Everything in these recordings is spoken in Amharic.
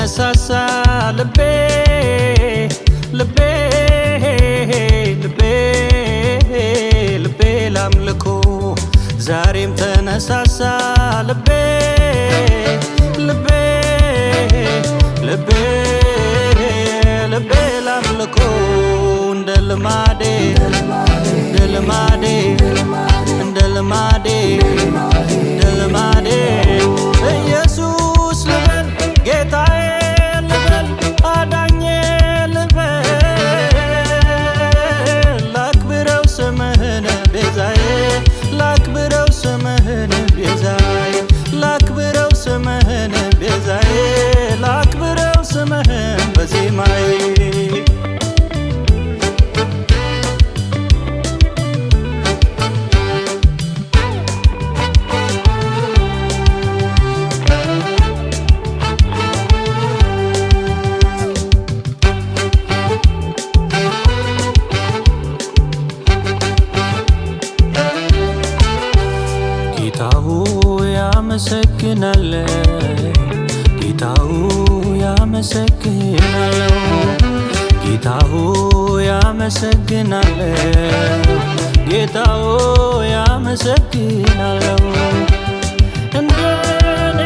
ተነሳሳ ልቤ ልቤ ልቤ ልቤ ላምልኮ ዛሬም ተነሳሳ ልቤ ልቤ ልቤ ልቤ ላምልኮ እንደ ልማዴ እንደ ልማዴ እንደ ልማዴ እንደ ልማዴ ኢየሱስ ልበል ጌታዬ ልበል አዳኜ ልበል ላክብረው ስምህን ቤዛዬ ላክብረው ስምህን ቤዛዬ ላክብረው ስምህን ቤዛዬ ላክብረው ስምህን በዜማዬ ጌታው ያመሰግናል ጌታው ያመሰግናል ጌታው ያመሰግናል ጌታው ያመሰግናል እንደኔ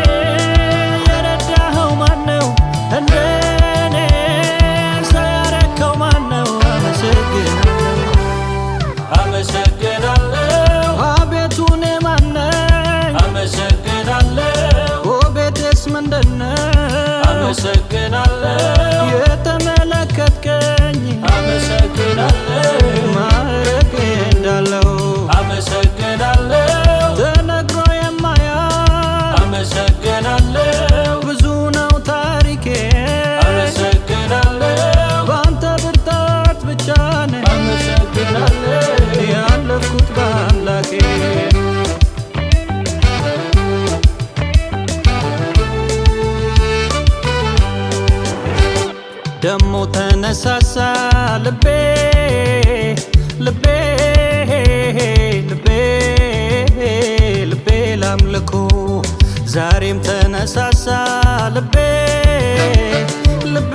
የረዳኸው ማነው እንደኔ ሳያረከው ማነው አመሰግናለሁ አመሰግናለሁ አቤቱ እኔ ማነኝ አመሰግናለሁ ቤቴስ ምንድነው አመሰግናለሁ የተመለከትከኝ አመሰግናለሁ ማረግ እንዳለው አመሰግናለሁ ተነግሮ የማያልቅ አመሰግናለሁ ብዙ ነው ታሪኬ አመሰግናለሁ በአንተ ብርታት ብቻ ነኝ አመሰግናለሁ ያለፍኩት በአምላኬ ደሞ ተነሳሳ ልቤ ልቤ ልቤ ልቤ ላምልኮ ዛሬም ተነሳሳ ልቤ ልቤ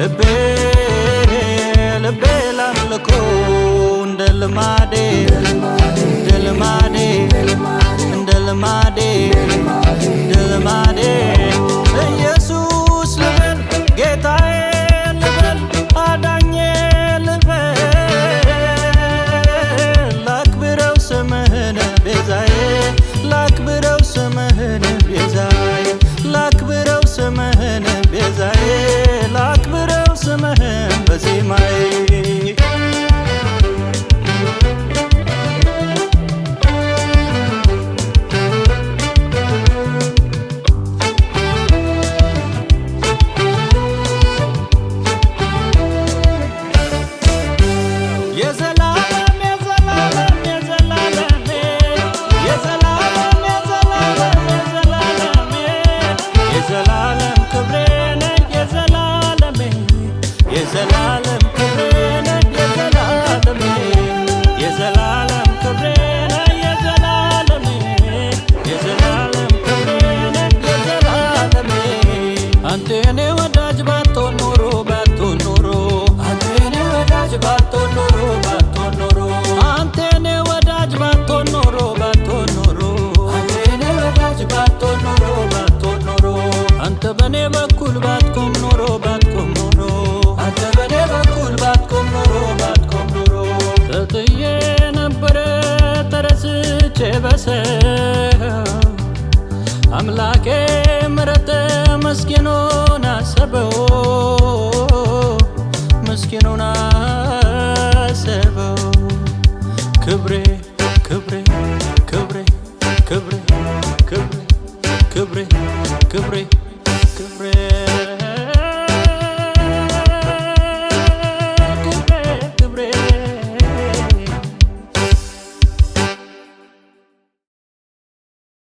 ልቤ ልቤ ላምልኮ እንደ ልማዴ እንደ ልማዴ እንደ ልማዴ እንደ ልማዴ ኢየሱስ ልበል ጌታዬ ልበል አዳኜ ልበል ላክብረው ስምህን ቤዛዬ ላክብረው ስምህን ቤዛዬ ላክብረው ስምህን ቤዛዬ ላክብረው ስምህን በዜማዬ የዘላለም ክብሬ ነህ የዘላለም ክብሬ ነህ የዘላለም ክብሬ ነህ የዘላለም የዘላለም ክብሬ ነህ የዘላለም አንተ የኔ ወዳጅ ባትሆን ኖሮ አንተ የኔ ወዳጅ ባትሆን ኖሮ አንተ የኔ ወዳጅ ባትሆን ኖሮ አንተ የኔ ወዳጅ ባትሆን ኖሮ አንተ በኔ በኩል ባትቆም ኖሮ አንተ በኔ በኩል ባትቆም ኖሮ ተጥዬ ነበረ ተረስቼ በሰው አምላኬ ምሕረት ምስኪኑን አሰበው ክብሬ ክብሬ ክብሬ ክብሬ ክብሬ ክብሬ ክብሬ